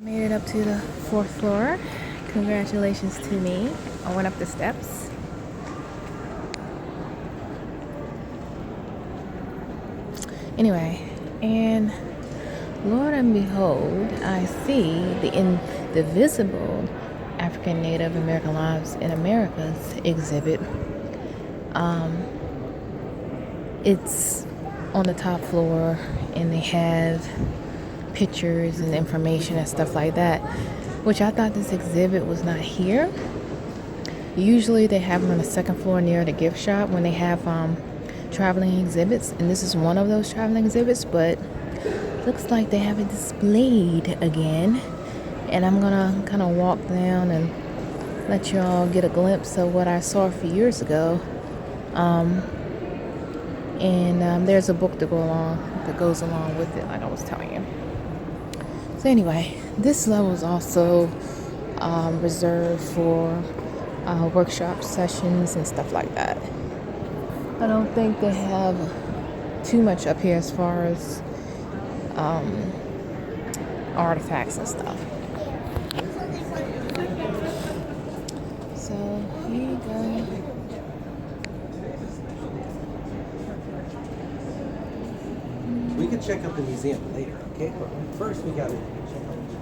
Made it up to the fourth floor. Congratulations to me. I went up the steps. Anyway, and Lord and behold, I see the visible African Native American Lives in America's exhibit. It's on the top floor, and they have pictures and information and stuff like that, which I thought this exhibit was not here. Usually they have them on the second floor near the gift shop when they have traveling exhibits, and this is one of those traveling exhibits, but looks like they have it displayed again. And I'm gonna kind of walk down and let y'all get a glimpse of what I saw a few years ago. And there's a book that goes along with it, like I was telling you. So anyway, this level is also reserved for workshop sessions and stuff like that. I don't think they have too much up here as far as artifacts and stuff. So here you go. We could check out the museum later, okay? But first we gotta check out the museum.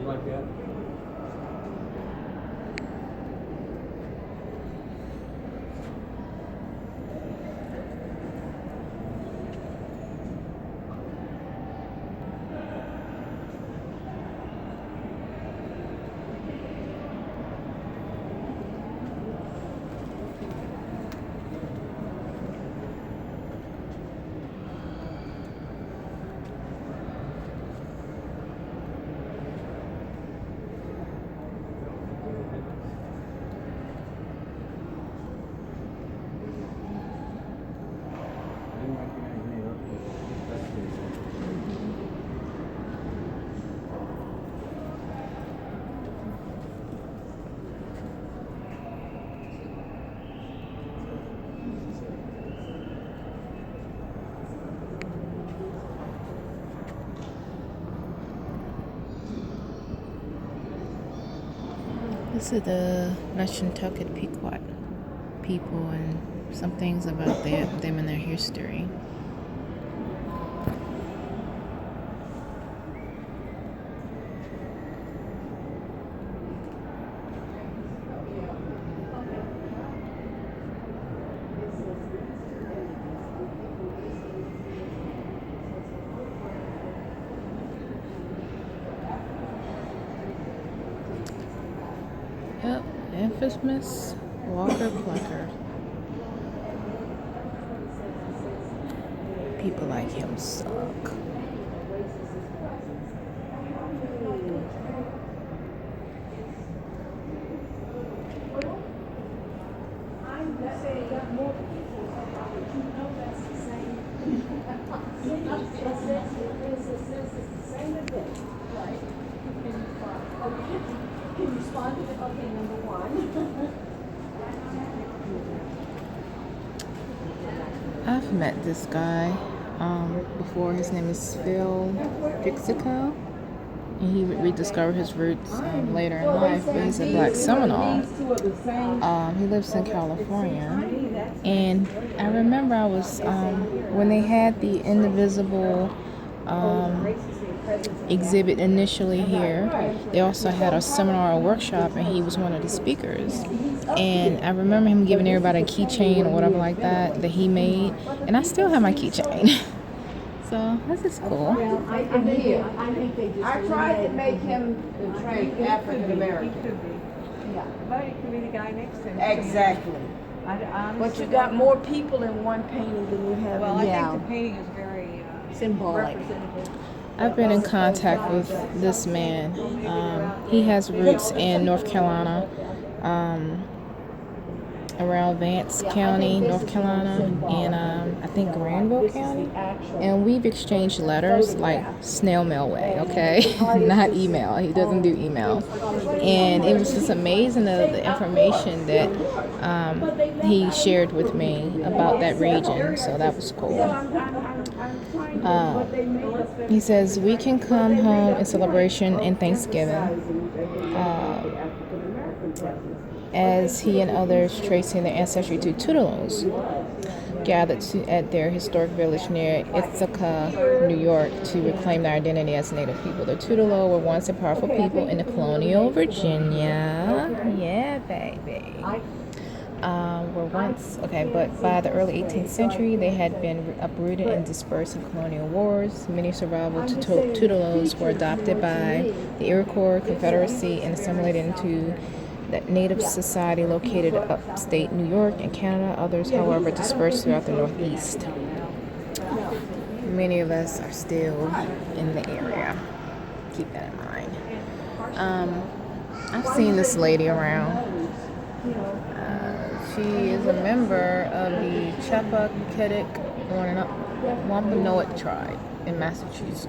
You like that? This is the Nantucket Pequot people and some things about them and their history. Yep, infamous Walker Plucker. People like him suck. Can you respond to the, okay, number one. I've met this guy before. His name is Phil Fixico, and he rediscovered his roots later in life. But he's a Black Seminole. He lives in California, and I remember I was when they had the Indivisible exhibit initially here. They also had a seminar or workshop, and he was one of the speakers. And I remember him giving everybody a keychain or whatever like that he made, and I still have my keychain. So this is cool. I tried to make him African American. Yeah, but it could be the guy next to him. Exactly. But you got more people in one painting than you have Well, in I think the painting is very symbolic. representative. I've been in contact with this man. He has roots in North Carolina, around Vance County, North Carolina, and I think Granville County. And we've exchanged letters like snail mail way, okay? Not email. He doesn't do email. And it was just amazing the information that he shared with me about that region. So that was cool. He says, we can come home in celebration and Thanksgiving. As he and others tracing their ancestry to Tutelos gathered at their historic village near Ithaca, New York, to reclaim their identity as Native people. The Tutelo were once a powerful people in the colonial Virginia. Yeah, baby. But by the early 18th century, they had been uprooted and dispersed in colonial wars. Many survivors to Tutelos were adopted by the Iroquois Confederacy and assimilated into the Native society located upstate New York and Canada. Others, however, dispersed throughout the Northeast. Many of us are still in the area. Keep that in mind. I've seen this lady around. She is a member of the Chappaquiddick Wampanoag tribe in Massachusetts.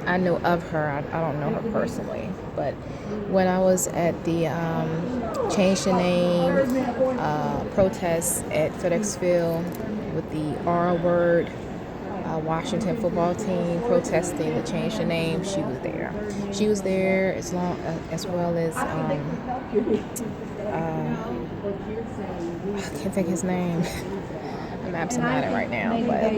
I know of her. I don't know her personally, but when I was at the Change the Name protest at FedEx Field with the R word Washington football team protesting the Change the Name, she was there. She was there as well as I can't think his name. I'm absent-minded right now, but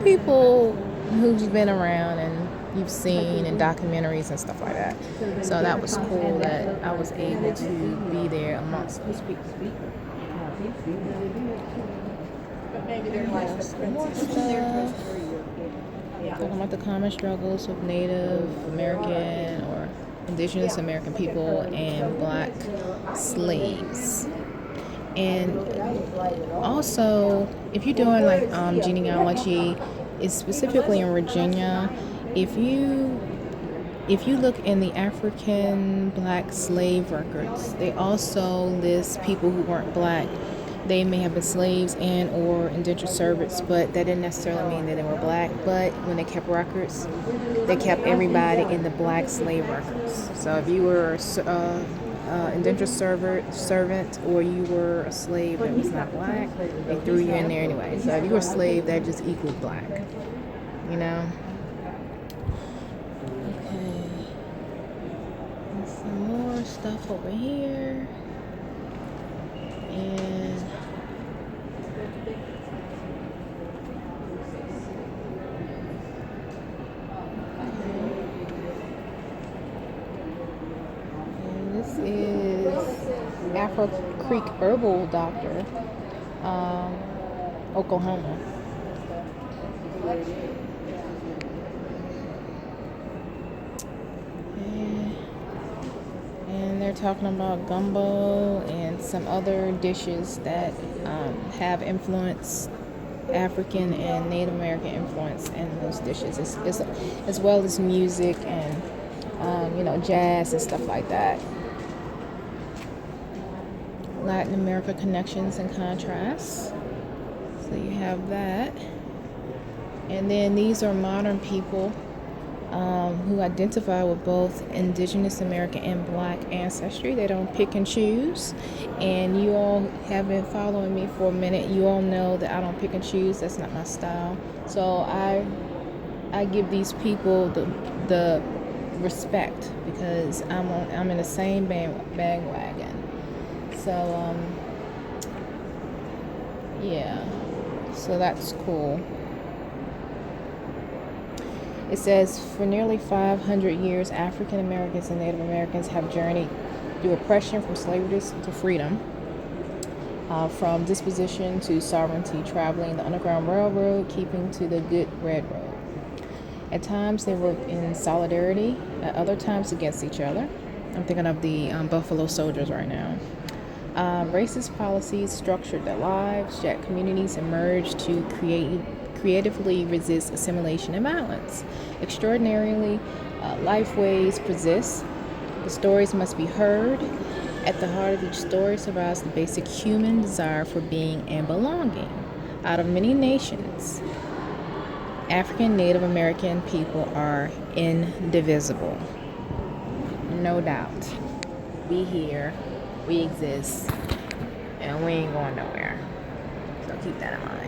people who've been around and you've seen in documentaries and stuff like that. So that was cool that I was able to be there amongst those people. Talking about the common struggles of Native American or Indigenous American people and Black slaves. And also, if you're doing like genealogy, it's specifically in Virginia. If you look in the African Black slave records, they also list people who weren't Black. They may have been slaves and or indentured servants, but that didn't necessarily mean that they were Black. But when they kept records, they kept everybody in the Black slave records. So if you were indentured servant or you were a slave that was not Black, they threw you in there anyway. So if you were a slave, that just equaled Black, you know. Okay, and some more stuff over here, and this is Afro Creek Herbal Doctor, Oklahoma. And they're talking about gumbo and some other dishes that have influence, African and Native American influence in those dishes, as well as music and jazz and stuff like that. Latin America connections and contrasts. So you have that. And then these are modern people who identify with both Indigenous American and Black ancestry. They don't pick and choose. And you all have been following me for a minute. You all know that I don't pick and choose. That's not my style. So I give these people the respect because I'm in the same bandwagon. So yeah. So that's cool. It says, for nearly 500 years, African Americans and Native Americans have journeyed through oppression from slavery to freedom, from disposition to sovereignty, traveling the Underground Railroad, keeping to the Good Red Road. At times, they worked in solidarity, at other times against each other. I'm thinking of the Buffalo Soldiers right now. Racist policies structured their lives, yet communities emerged to creatively resist assimilation and violence. Extraordinarily, lifeways persist. The stories must be heard. At the heart of each story survives the basic human desire for being and belonging. Out of many nations, African Native American people are indivisible. No doubt. We here, we exist, and we ain't going nowhere. So keep that in mind.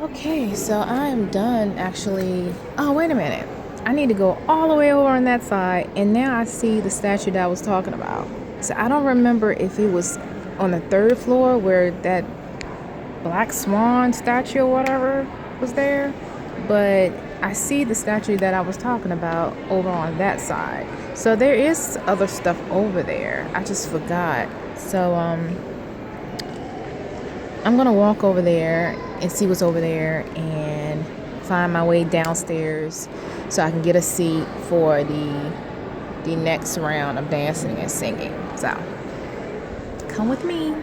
Okay, so I am done actually. Oh, wait a minute. I need to go all the way over on that side, and now I see the statue that I was talking about. So I don't remember if it was on the third floor where that black swan statue or whatever was there, but I see the statue that I was talking about over on that side. So there is other stuff over there. I just forgot. So I'm gonna walk over there and see what's over there and find my way downstairs so I can get a seat for the next round of dancing and singing. So come with me.